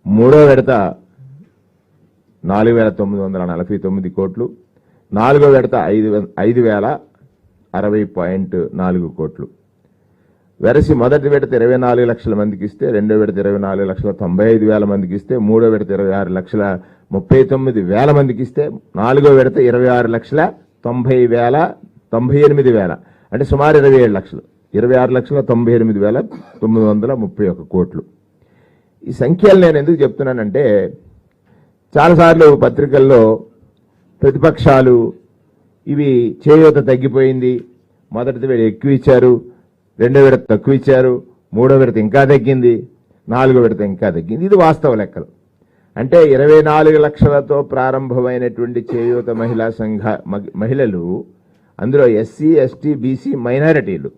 మూడో విడత 4,949 కోట్లు, నాలుగో విడత 5,060.4 కోట్లు. వెరసి మొదటి విడత 24 లక్షల మందికి ఇస్తే, రెండో విడత 24,95,000 మందికి ఇస్తే, మూడో విడత 26,39,000 మందికి ఇస్తే, నాలుగో విడత 26,90,000 అంటే సుమారు 27 లక్షలు, 26,98,931 కోట్లు. ఈ సంఖ్యలు నేను ఎందుకు చెప్తున్నానంటే, చాలాసార్లు పత్రికల్లో ప్రతిపక్షాలు ఇవి చేయూత తగ్గిపోయింది, మొదటి విడత ఎక్కువ ఇచ్చారు, రెండో విడత తక్కువ ఇచ్చారు, మూడో విడత ఇంకా తగ్గింది, నాలుగో విడత ఇంకా తగ్గింది. ఇది వాస్తవ లెక్కలు. అంటే 24 లక్షలతో ప్రారంభమైనటువంటి చేయూత మహిళా మహిళలు, అందులో ఎస్సీ, ఎస్టీ, బీసీ, మైనారిటీలు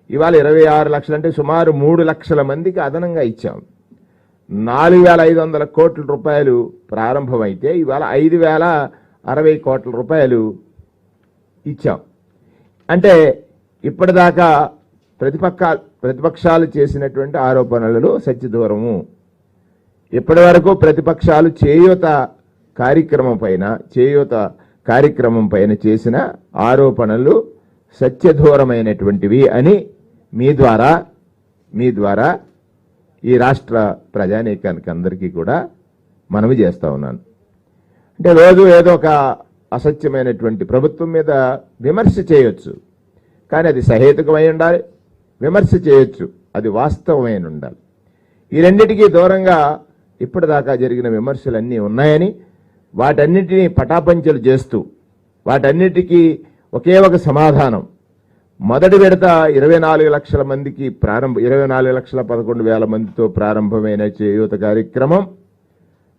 ఇవాళ 26 లక్షలు అంటే సుమారు 3 లక్షల మందికి అదనంగా ఇచ్చాం. 4,500 కోట్ల రూపాయలు ప్రారంభమైతే ఇవాళ 5,060 కోట్ల రూపాయలు ఇచ్చాం. అంటే ఇప్పటిదాకా ప్రతిపక్షాలు చేసినటువంటి ఆరోపణలలో సత్యదూరము. ఇప్పటి వరకు ప్రతిపక్షాలు చేయూత కార్యక్రమం పైన చేసిన ఆరోపణలు సత్యదూరమైనటువంటివి అని మీ ద్వారా ఈ రాష్ట్ర ప్రజానీకానికి అందరికీ కూడా మనవి చేస్తా ఉన్నాను. అంటే రోజు ఏదో ఒక అసత్యమైనటువంటి ప్రభుత్వం మీద విమర్శ చేయొచ్చు, కానీ అది సహేతుకమై ఉండాలి. విమర్శ చేయొచ్చు, అది వాస్తవమైన ఉండాలి. ఈ రెండింటికి దూరంగా ఇప్పటిదాకా జరిగిన విమర్శలన్నీ ఉన్నాయని, వాటన్నిటినీ పటాపంచలు చేస్తూ వాటన్నిటికీ ఒకే ఒక సమాధానం. మొదటి విడత 24 లక్షల మందికి 24,11,000 మందితో ప్రారంభమైన చేయూత కార్యక్రమం,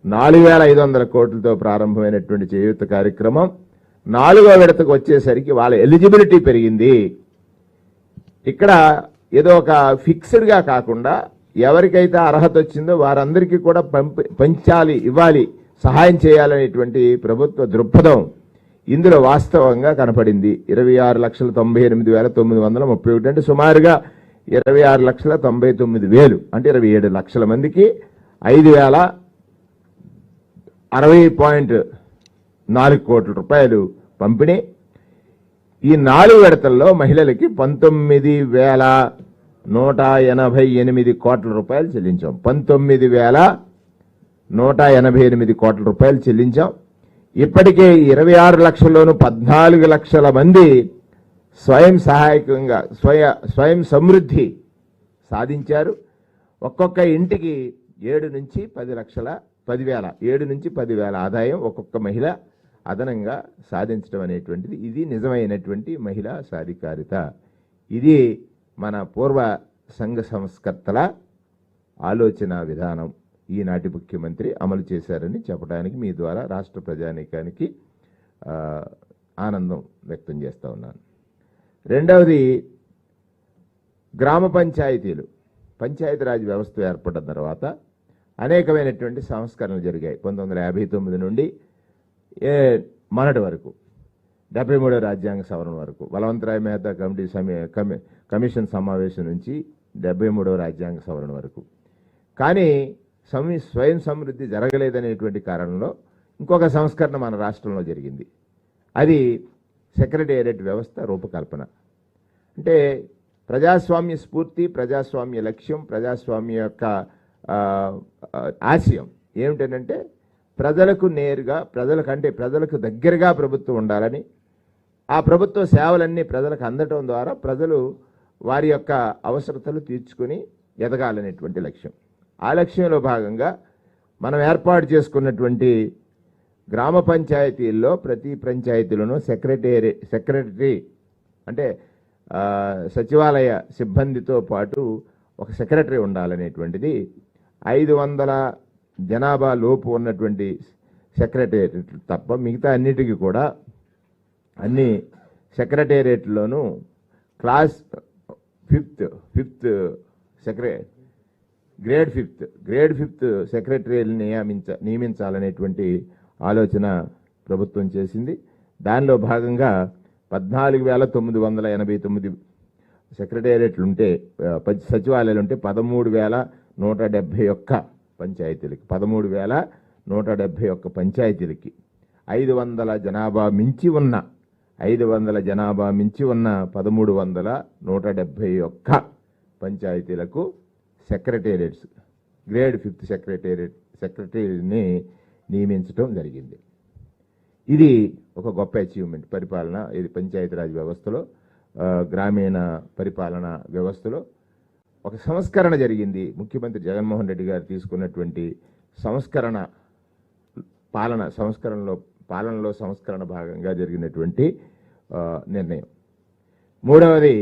4,500 కోట్లతో ప్రారంభమైనటువంటి చేయూత కార్యక్రమం నాలుగో విడతకు వచ్చేసరికి వాళ్ళ ఎలిజిబిలిటీ పెరిగింది. ఇక్కడ ఏదో ఒక ఫిక్స్డ్గా కాకుండా ఎవరికైతే అర్హత వచ్చిందో వారందరికీ కూడా పంచాలి, ఇవ్వాలి, సహాయం చేయాలనేటువంటి ప్రభుత్వ దృక్పథం ఇందులో వాస్తవంగా కనపడింది. 26,98,931 అంటే సుమారుగా 26,99,000 అంటే 27 లక్షల మందికి 5,060.4 కోట్ల రూపాయలు పంపిణీ. ఈ 4 విడతల్లో మహిళలకి 19,188 కోట్ల రూపాయలు చెల్లించాం. 19,188 కోట్ల రూపాయలు చెల్లించాం. ఇప్పటికే 26 లక్షల్లోనూ 14 లక్షల మంది స్వయం సహాయకంగా స్వయం సమృద్ధి సాధించారు. ఒక్కొక్క ఇంటికి 7 నుంచి 10,000 ఆదాయం ఒక్కొక్క మహిళ అదనంగా సాధించడం అనేటువంటిది ఇది నిజమైనటువంటి మహిళా సాధికారిత. ఇది మన పూర్వ సంఘ సంస్కర్తల ఆలోచన విధానం ఈనాటి ముఖ్యమంత్రి అమలు చేశారని చెప్పడానికి మీ ద్వారా రాష్ట్ర ప్రజానీకానికి ఆనందం వ్యక్తం చేస్తూ ఉన్నాను. రెండవది, గ్రామ పంచాయతీలు, పంచాయతీరాజ్ వ్యవస్థ ఏర్పడిన తర్వాత అనేకమైనటువంటి సంస్కరణలు జరిగాయి. 1959 నుండి మొన్నటి వరకు 73వ రాజ్యాంగ సవరణ వరకు, బలవంతరాయ్ మెహతా కమిషన్ సమావేశం నుంచి 73వ రాజ్యాంగ సవరణ వరకు. కానీ స్వయం సమృద్ధి జరగలేదనేటువంటి కారణంలో ఇంకొక సంస్కరణ మన రాష్ట్రంలో జరిగింది. అది సెక్రటేరియట్ వ్యవస్థ రూపకల్పన. అంటే ప్రజాస్వామ్య స్ఫూర్తి, ప్రజాస్వామ్య లక్ష్యం, ప్రజాస్వామ్య యొక్క ఆశయం ఏమిటంటే ప్రజలకు నేరుగా, ప్రజలకు దగ్గరగా ప్రభుత్వం ఉండాలని, ఆ ప్రభుత్వ సేవలన్నీ ప్రజలకు అందటం ద్వారా ప్రజలు వారి యొక్క అవసరతలు తీర్చుకుని ఎదగాలనేటువంటి లక్ష్యం. ఆ లక్ష్యంలో భాగంగా మనం ఏర్పాటు చేసుకున్నటువంటి గ్రామ పంచాయతీల్లో ప్రతి పంచాయతీలోనూ సెక్రటరీ అంటే సచివాలయ సిబ్బందితో పాటు ఒక సెక్రటరీ ఉండాలనేటువంటిది, 500 జనాభా లోపు ఉన్నటువంటి సెక్రటేరియట్ తప్ప మిగతా అన్నిటికీ కూడా అన్ని సెక్రటేరియట్లోనూ క్లాస్ 5th గ్రేడ్ 5th సెక్రటరీని నియమించాలనేటువంటి ఆలోచన ప్రభుత్వం చేసింది. దానిలో భాగంగా 14,989 సెక్రటేరియట్లు ఉంటే, సచివాలయాలు ఉంటే 13,171 పంచాయతీలకి 13,171 పంచాయతీలకి 500 జనాభా మించి ఉన్న 13,171 పంచాయతీలకు సెక్రటేరియట్స్ గ్రేడ్ 5th సెక్రటరీని నియమించడం జరిగింది. ఇది ఒక గొప్ప అచీవ్మెంట్. పరిపాలన ఇది పంచాయతీరాజ్ వ్యవస్థలో, గ్రామీణ పరిపాలన వ్యవస్థలో ఒక సంస్కరణ జరిగింది. ముఖ్యమంత్రి జగన్మోహన్ రెడ్డి గారు తీసుకున్నటువంటి పాలనలో సంస్కరణ భాగంగా జరిగినటువంటి నిర్ణయం. మూడవది,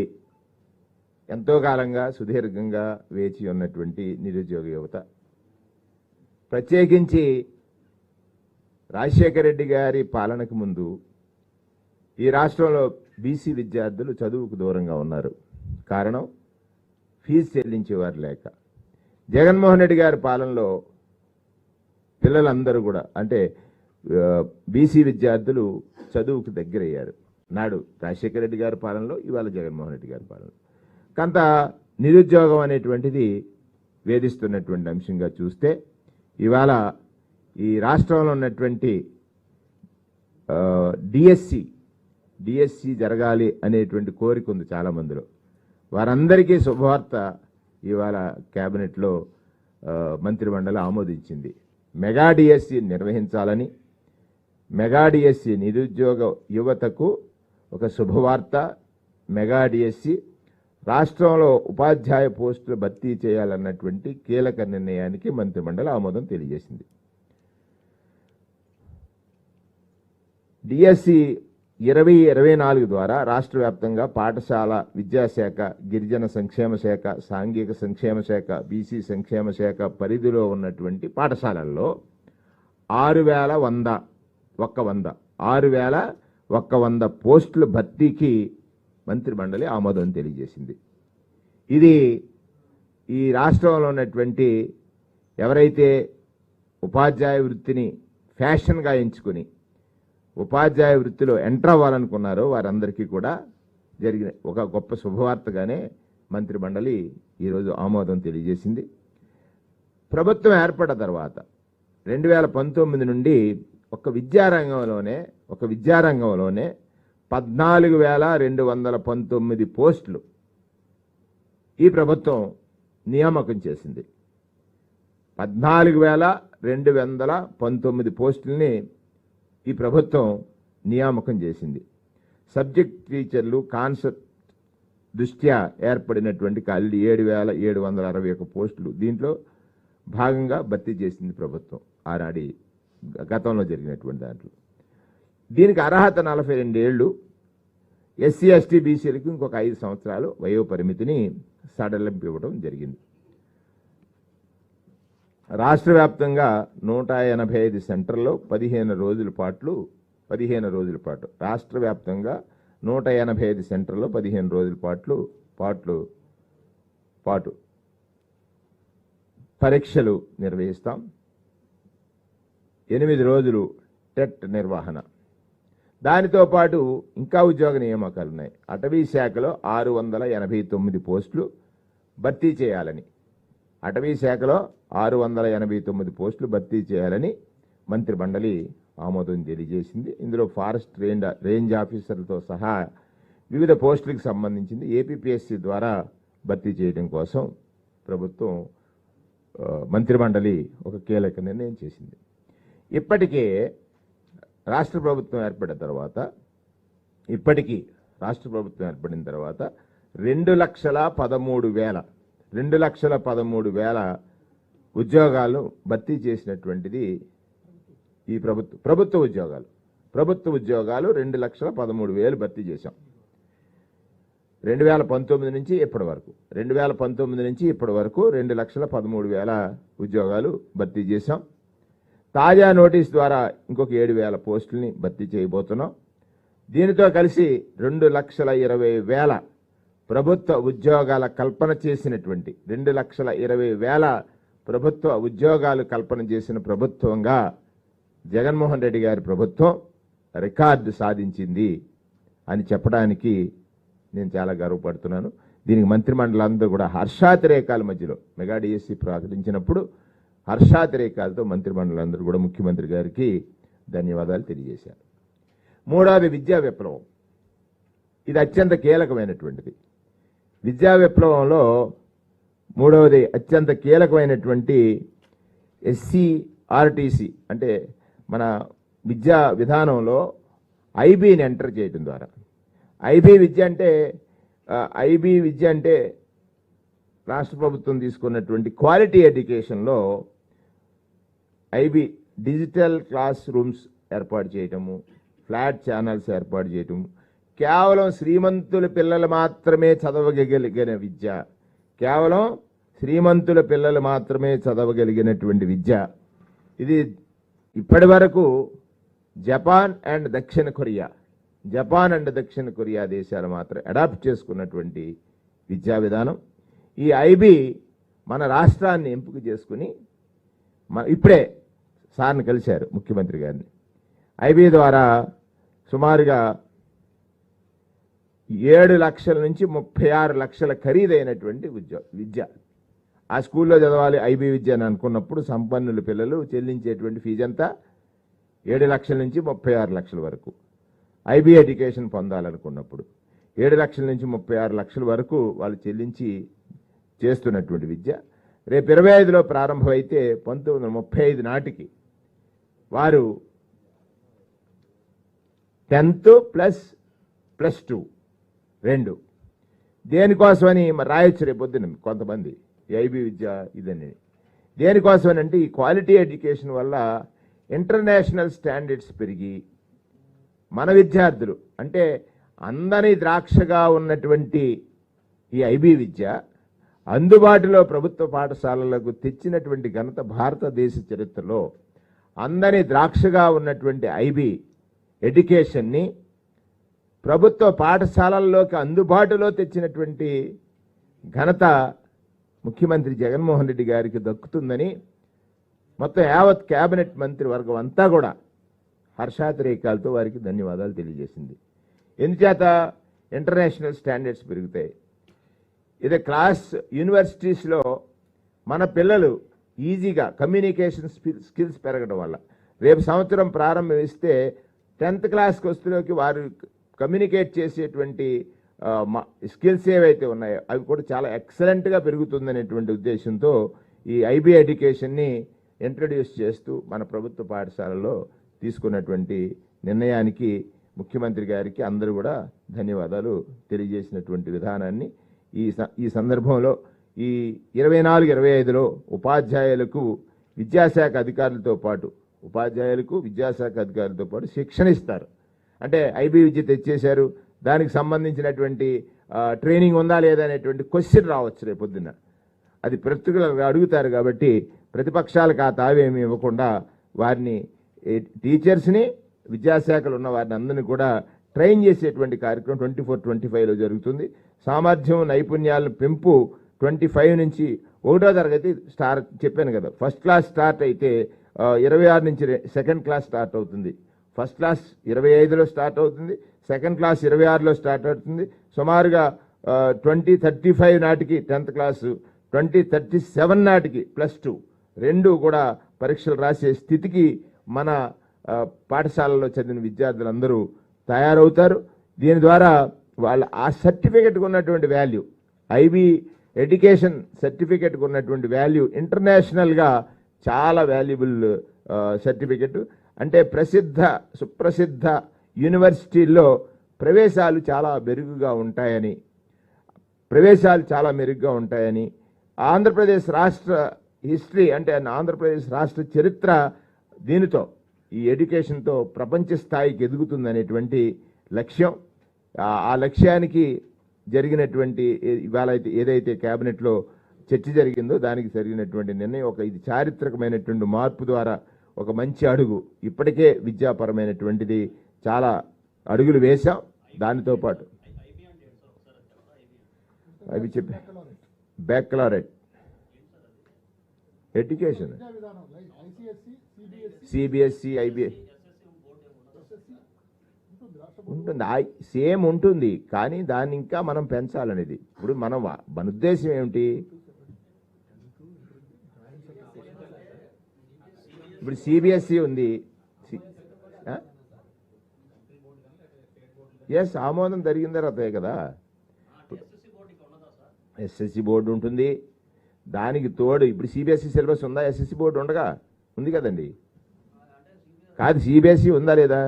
ఎంతో కాలంగా సుదీర్ఘంగా వేచి ఉన్నటువంటి నిరుద్యోగ యువత, ప్రత్యేకించి రాజశేఖర రెడ్డి గారి పాలనకు ముందు ఈ రాష్ట్రంలో బీసీ విద్యార్థులు చదువుకు దూరంగా ఉన్నారు. కారణం ఫీజు చెల్లించేవారు లేక. జగన్మోహన్ రెడ్డి గారి పాలనలో పిల్లలందరూ కూడా అంటే బీసీ విద్యార్థులు చదువుకు దగ్గరయ్యారు. నాడు రాజశేఖర రెడ్డి గారి పాలనలో, ఇవాళ జగన్మోహన్ రెడ్డి గారి పాలన. కొంత నిరుద్యోగం అనేటువంటిది వేధిస్తున్నటువంటి అంశంగా చూస్తే ఇవాళ ఈ రాష్ట్రంలో ఉన్నటువంటి డిఎస్సి జరగాలి అనేటువంటి కోరిక ఉంది చాలా మందిలో. వారందరికీ శుభవార్త ఇవాళ కేబినెట్లో మంత్రిమండలి ఆమోదించింది. మెగా డిఎస్సి నిర్వహించాలని, మెగా డిఎస్సి నిరుద్యోగ యువతకు ఒక శుభవార్త. మెగా డిఎస్సి రాష్ట్రంలో ఉపాధ్యాయ పోస్టులు భర్తీ చేయాలన్నటువంటి కీలక నిర్ణయానికి మంత్రిమండలి ఆమోదం తెలియజేసింది. డిఎస్సి 2024 ద్వారా రాష్ట్ర వ్యాప్తంగా పాఠశాల విద్యాశాఖ, గిరిజన సంక్షేమ శాఖ, సాంఘిక సంక్షేమ శాఖ, బీసీ సంక్షేమ శాఖ పరిధిలో ఉన్నటువంటి పాఠశాలల్లో 6,100 పోస్టుల భర్తీకి మంత్రిమండలి ఆమోదం తెలియజేసింది. ఇది ఈ రాష్ట్రంలో ఉన్నటువంటి ఎవరైతే ఉపాధ్యాయ వృత్తిని ఫ్యాషన్గా ఎంచుకుని ఉపాధ్యాయ వృత్తిలో ఎంటర్ అవ్వాలనుకున్నారో వారందరికీ కూడా జరిగిన ఒక గొప్ప శుభవార్తగానే మంత్రిమండలి ఈరోజు ఆమోదం తెలియజేసింది. ప్రభుత్వం ఏర్పడిన తర్వాత 2019 నుండి ఒక విద్యారంగంలోనే 14,219 పోస్టులు ఈ ప్రభుత్వం నియామకం చేసింది. 14,219 పోస్టుల్ని ఈ ప్రభుత్వం నియామకం చేసింది. సబ్జెక్ట్ టీచర్లు కాన్సెప్ట్ దృష్ట్యా ఏర్పడినటువంటి 7,761 పోస్టులు దీంట్లో భాగంగా భర్తీ చేసింది ప్రభుత్వం ఆనాడి గతంలో జరిగినటువంటి దాంట్లో. దీనికి అర్హత 42 ఏళ్ళు, ఎస్సీ ఎస్టీ బీసీలకు ఇంకొక 5 సంవత్సరాలు వయో పరిమితిని సడలింపు ఇవ్వడం జరిగింది. రాష్ట్ర వ్యాప్తంగా 185 సెంటర్లో 15 రోజుల పాటు రాష్ట్ర వ్యాప్తంగా 185 సెంటర్లో 15 రోజుల పాటు పరీక్షలు నిర్వహిస్తాం. 8 రోజులు టెట్ నిర్వహణ. దానితో పాటు ఇంకా ఉద్యోగ నియామకాలు ఉన్నాయి. అటవీ శాఖలో 689 పోస్టులు భర్తీ చేయాలని 689 పోస్టులు భర్తీ చేయాలని మంత్రిమండలి ఆమోదం తెలియజేసింది. ఇందులో ఫారెస్ట్ రేంజ్ ఆఫీసర్లతో సహా వివిధ పోస్టులకు సంబంధించింది ఏపీపీఎస్సీ ద్వారా భర్తీ చేయడం కోసం ప్రభుత్వం మంత్రిమండలి ఒక కీలక నిర్ణయం చేసింది. ఇప్పటికే రాష్ట్ర ప్రభుత్వం ఏర్పడిన తర్వాత 2,13,000 ఉద్యోగాలు భర్తీ చేసినటువంటిది ఈ ప్రభుత్వ ఉద్యోగాలు 2,13,000 భర్తీ చేశాం. 2019 నుంచి ఇప్పటి వరకు 2,13,000 ఉద్యోగాలు భర్తీ చేశాం. తాజా నోటీస్ ద్వారా ఇంకొక 7,000 పోస్టుల్ని భర్తీ చేయబోతున్నాం. దీనితో కలిసి 2,20,000 ప్రభుత్వ ఉద్యోగాల కల్పన చేసినటువంటి 2,20,000 ప్రభుత్వ ఉద్యోగాలు కల్పన చేసిన ప్రభుత్వంగా జగన్మోహన్ రెడ్డి గారి ప్రభుత్వం రికార్డు సాధించింది అని చెప్పడానికి నేను చాలా గర్వపడుతున్నాను. దీనికి మంత్రిమండలి అందరూ కూడా హర్షాతిరేకాల మధ్యలో మెగా డిఎస్సి ప్రకటించినప్పుడు హర్షాతిరేకాలతో మంత్రిమండలందరూ కూడా ముఖ్యమంత్రి గారికి ధన్యవాదాలు తెలియజేశారు. మూడవది విద్యా విప్లవం. ఇది అత్యంత కీలకమైనటువంటిది. విద్యా విప్లవంలో మూడవది అత్యంత కీలకమైనటువంటి SCRTC అంటే మన విద్యా విధానంలో ఐబీని ఎంటర్ చేయడం ద్వారా ఐబీ విద్య అంటే రాష్ట్ర ప్రభుత్వం తీసుకున్నటువంటి క్వాలిటీ ఎడ్యుకేషన్లో ఐబీ డిజిటల్ క్లాస్ రూమ్స్ ఏర్పాటు చేయటము, ఫ్లాట్ ఛానల్స్ ఏర్పాటు చేయటము, కేవలం శ్రీమంతుల పిల్లలు మాత్రమే చదవగలిగిన విద్య, కేవలం శ్రీమంతుల పిల్లలు మాత్రమే చదవగలిగినటువంటి విద్య. ఇది ఇప్పటి వరకు జపాన్ అండ్ దక్షిణ కొరియా దేశాలు మాత్రం అడాప్ట్ చేసుకున్నటువంటి విద్యా విధానం. ఈ ఐబీ మన రాష్ట్రాన్ని ఎంపిక చేసుకుని ఇప్పుడే సార్ని కలిశారు ముఖ్యమంత్రి గారిని. ఐబీ ద్వారా సుమారుగా 7 లక్షల నుంచి 36 లక్షల ఖరీదైనటువంటి విద్య ఆ స్కూల్లో చదవాలి ఐబీ విద్య అని అనుకున్నప్పుడు సంపన్నుల పిల్లలు చెల్లించేటువంటి ఫీజు అంతా 7 లక్షల నుంచి 36 లక్షల వరకు. ఐబీ ఎడ్యుకేషన్ పొందాలనుకున్నప్పుడు 7 లక్షల నుంచి 36 లక్షల వరకు వాళ్ళు చెల్లించి చేస్తున్నటువంటి విద్య. రేపు 25లో ప్రారంభమైతే 1935 నాటికి వారు 10th ప్లస్ 2 2 దేనికోసమని రాయొచ్చు రేపు పొద్దున కొంతమంది ఐబీ విద్య ఇదని. దేనికోసమని అంటే ఈ క్వాలిటీ ఎడ్యుకేషన్ వల్ల ఇంటర్నేషనల్ స్టాండర్డ్స్ పెరిగి మన విద్యార్థులు అంటే అందని ద్రాక్షగా ఉన్నటువంటి ఈ ఐబీ విద్య అందుబాటులో ప్రభుత్వ పాఠశాలలకు తెచ్చినటువంటి ఘనత భారతదేశ చరిత్రలో అందని ద్రాక్షగా ఉన్నటువంటి ఐబీ ఎడ్యుకేషన్ని ప్రభుత్వ పాఠశాలల్లోకి అందుబాటులో తెచ్చినటువంటి ఘనత ముఖ్యమంత్రి జగన్మోహన్ రెడ్డి గారికి దక్కుతుందని మొత్తం యావత్ కేబినెట్ మంత్రివర్గం అంతా కూడా హర్షాతిరేకాలతో వారికి ధన్యవాదాలు తెలియజేసింది. ఎందుచేత ఇంటర్నేషనల్ స్టాండర్డ్స్ పెరుగుతాయి. ఇది యూనివర్సిటీస్లో మన పిల్లలు ఈజీగా కమ్యూనికేషన్ స్కిల్స్ పెరగడం వల్ల రేపు సంవత్సరం ప్రారంభిస్తే 10th క్లాస్కి వస్తులోకి వారు కమ్యూనికేట్ చేసేటువంటి స్కిల్స్ ఏవైతే ఉన్నాయో అవి కూడా చాలా ఎక్సలెంట్గా పెరుగుతుందనేటువంటి ఉద్దేశంతో ఈ ఐబీ ఎడ్యుకేషన్ని ఇంట్రడ్యూస్ చేస్తూ మన ప్రభుత్వ పాఠశాలలో తీసుకున్నటువంటి నిర్ణయానికి ముఖ్యమంత్రి గారికి అందరూ కూడా ధన్యవాదాలు తెలియజేసినటువంటి విధానాన్ని ఈ సందర్భంలో ఈ 24-25లో ఉపాధ్యాయులకు విద్యాశాఖ అధికారులతో పాటు శిక్షణ ఇస్తారు. అంటే ఐబీ విద్య తెచ్చేశారు, దానికి సంబంధించినటువంటి ట్రైనింగ్ ఉందా లేదా అనేటువంటి క్వశ్చన్ రావచ్చు రేపు పొద్దున్న. అది ప్రతిగా అడుగుతారు కాబట్టి ప్రతిపక్షాలకు ఆ తావేమి ఇవ్వకుండా వారిని టీచర్స్ని విద్యాశాఖలో ఉన్న వారిని అందరినీ కూడా ట్రైన్ చేసేటువంటి కార్యక్రమం 24-25లో జరుగుతుంది. సామర్థ్యం నైపుణ్యాల పెంపు 25 నుంచి 1వ తరగతి చెప్పాను కదా. ఫస్ట్ క్లాస్ స్టార్ట్ అయితే 26 నుంచి సెకండ్ క్లాస్ స్టార్ట్ అవుతుంది. ఫస్ట్ క్లాస్ 25లో స్టార్ట్ అవుతుంది, సెకండ్ క్లాస్ 26లో స్టార్ట్ అవుతుంది. సుమారుగా 2035 నాటికి 10th క్లాసు, 2037 నాటికి +2 2 కూడా పరీక్షలు రాసే స్థితికి మన పాఠశాలలో చదివిన విద్యార్థులందరూ తయారవుతారు. దీని ద్వారా వాళ్ళ ఆ సర్టిఫికెట్కి ఉన్నటువంటి వాల్యూ, ఐబీ ఎడ్యుకేషన్ సర్టిఫికెట్కి ఉన్నటువంటి వాల్యూ ఇంటర్నేషనల్గా చాలా వాల్యుబుల్ సర్టిఫికెట్. అంటే సుప్రసిద్ధ యూనివర్సిటీల్లో ప్రవేశాలు చాలా మెరుగ్గా ఉంటాయని ఆంధ్రప్రదేశ్ రాష్ట్ర హిస్టరీ అంటే ఆంధ్రప్రదేశ్ రాష్ట్ర చరిత్ర దీనితో ఈ ఎడ్యుకేషన్తో ప్రపంచ స్థాయికి ఎదుగుతుందనేటువంటి లక్ష్యం. ఆ లక్ష్యానికి జరిగినటువంటి ఇవాళ ఏదైతే కేబినెట్లో చర్చ జరిగిందో దానికి జరిగినటువంటి నిర్ణయం ఇది చారిత్రకమైనటువంటి మార్పు ద్వారా ఒక మంచి అడుగు. ఇప్పటికే విద్యాపరమైనటువంటిది చాలా అడుగులు వేశాం. దానితో పాటు అవి చెప్పి బ్యాక్లారెట్ ఎడ్యుకేషన్ సిబిఎస్ఈ ఐబిఐ ఉంటుంది, సేమ్ ఉంటుంది, కానీ దాన్ని ఇంకా మనం పెంచాలనేది. ఇప్పుడు మన ఉద్దేశం ఏమిటి? ఇప్పుడు సిబిఎస్ఈ ఉంది. ఎస్, ఆమోదం జరిగిన తర్వాతే కదా. ఎస్ఎస్సి బోర్డు ఉంటుంది, దానికి తోడు ఇప్పుడు సిబిఎస్ఈ సిలబస్ ఉందా? ఎస్ఎస్సి బోర్డు ఉండగా ఉంది కదండి. కాదు, సిబిఎస్ఈ ఉందా లేదా?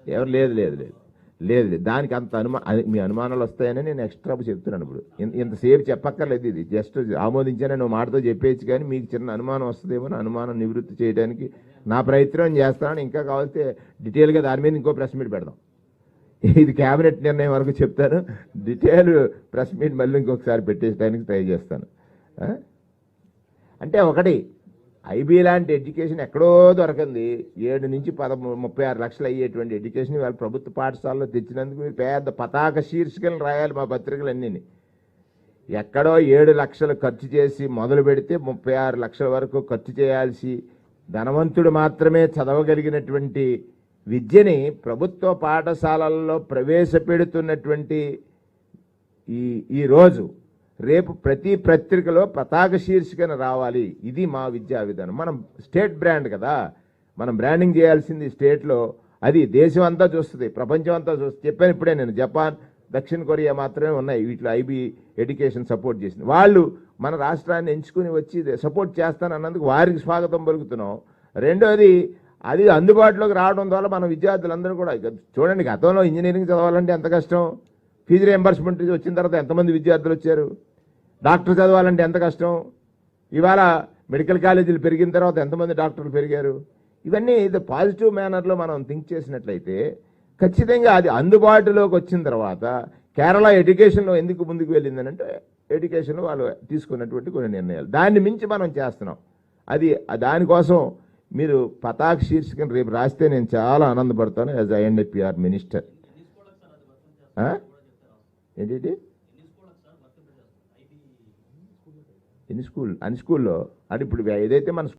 ఎవరు లేదు లేదు లేదు లేదు లేదు దానికి అంత మీ అనుమానాలు వస్తాయని నేను ఎక్స్ట్రా చెప్తున్నాను. ఇప్పుడు ఇంతసేపు చెప్పక్కర్లేదు, ఇది జస్ట్ ఆమోదించానని నువ్వు మాటతో చెప్పేయచ్చు, కానీ మీకు చిన్న అనుమానం వస్తుందేమో అనుమానం నివృత్తి చేయడానికి నా ప్రయత్నం చేస్తానని. ఇంకా కావాల్సి డీటెయిల్గా దాని మీద ఇంకో ప్రెస్ మీట్ పెడదాం. ఇది క్యాబినెట్ నిర్ణయం వరకు చెప్తాను, డీటెయిల్ ప్రెస్ మీట్ మళ్ళీ ఇంకొకసారి పెట్టేయడానికి ట్రై చేస్తాను. అంటే ఒకటి, ఐబీ లాంటి ఎడ్యుకేషన్ ఎక్కడో దొరకంది 7 నుంచి 36 లక్షలు అయ్యేటువంటి ఎడ్యుకేషన్ వాళ్ళ ప్రభుత్వ పాఠశాలలో తెచ్చినందుకు మీరు పెద్ద పతాక శీర్షికలు రాయాలి మా పత్రికలన్నీ. ఎక్కడో 7 లక్షలు ఖర్చు చేసి మొదలు పెడితే 36 లక్షల వరకు ఖర్చు చేయాల్సి ధనవంతుడు మాత్రమే చదవగలిగినటువంటి విద్యని ప్రభుత్వ పాఠశాలల్లో ప్రవేశపెడుతున్నటువంటి ఈ రోజు రేపు ప్రతి పత్రికలో పతాక శీర్షికన రావాలి. ఇది మా విద్యా విధానం. మనం స్టేట్ బ్రాండ్ కదా, మనం బ్రాండింగ్ చేయాల్సింది స్టేట్లో. అది దేశం అంతా చూస్తుంది, ప్రపంచం అంతా చూస్తుంది. చెప్పాను ఇప్పుడే నేను, జపాన్, దక్షిణ కొరియా మాత్రమే ఉన్నాయి వీటిలో ఐబీ ఎడ్యుకేషన్ సపోర్ట్ చేసింది. వాళ్ళు మన రాష్ట్రాన్ని ఎంచుకుని వచ్చి సపోర్ట్ చేస్తానన్నందుకు వారికి స్వాగతం పలుకుతున్నాం. రెండోది, అది అందుబాటులోకి రావడం ద్వారా మన విద్యార్థులందరూ కూడా చూడండి, గతంలో ఇంజనీరింగ్ చదవాలంటే ఎంత కష్టం, ఫీజు రియంబర్స్మెంట్ వచ్చిన తర్వాత ఎంతమంది విద్యార్థులు వచ్చారు, డాక్టర్ చదవాలంటే ఎంత కష్టం, ఇవాళ మెడికల్ కాలేజీలు పెరిగిన తర్వాత ఎంతమంది డాక్టర్లు పెరిగారు. ఇవన్నీ ఇది పాజిటివ్ మేనర్లో మనం థింక్ చేసినట్లయితే ఖచ్చితంగా అది అందుబాటులోకి వచ్చిన తర్వాత కేరళ ఎడ్యుకేషన్లో ఎందుకు ముందుకు వెళ్ళిందని అంటే ఎడ్యుకేషన్లో వాళ్ళు తీసుకున్నటువంటి కొన్ని నిర్ణయాలు, దాన్ని మించి మనం చేస్తున్నాం. అది దానికోసం మీరు పతాక శీర్షికను రేపు రాస్తే నేను చాలా ఆనందపడతాను యాజ్ ఐఎన్ఏపిఆర్ మినిస్టర్. ఏంటి ఎన్ని స్కూల్లో అంటే ఇప్పుడు ఏదైతే మన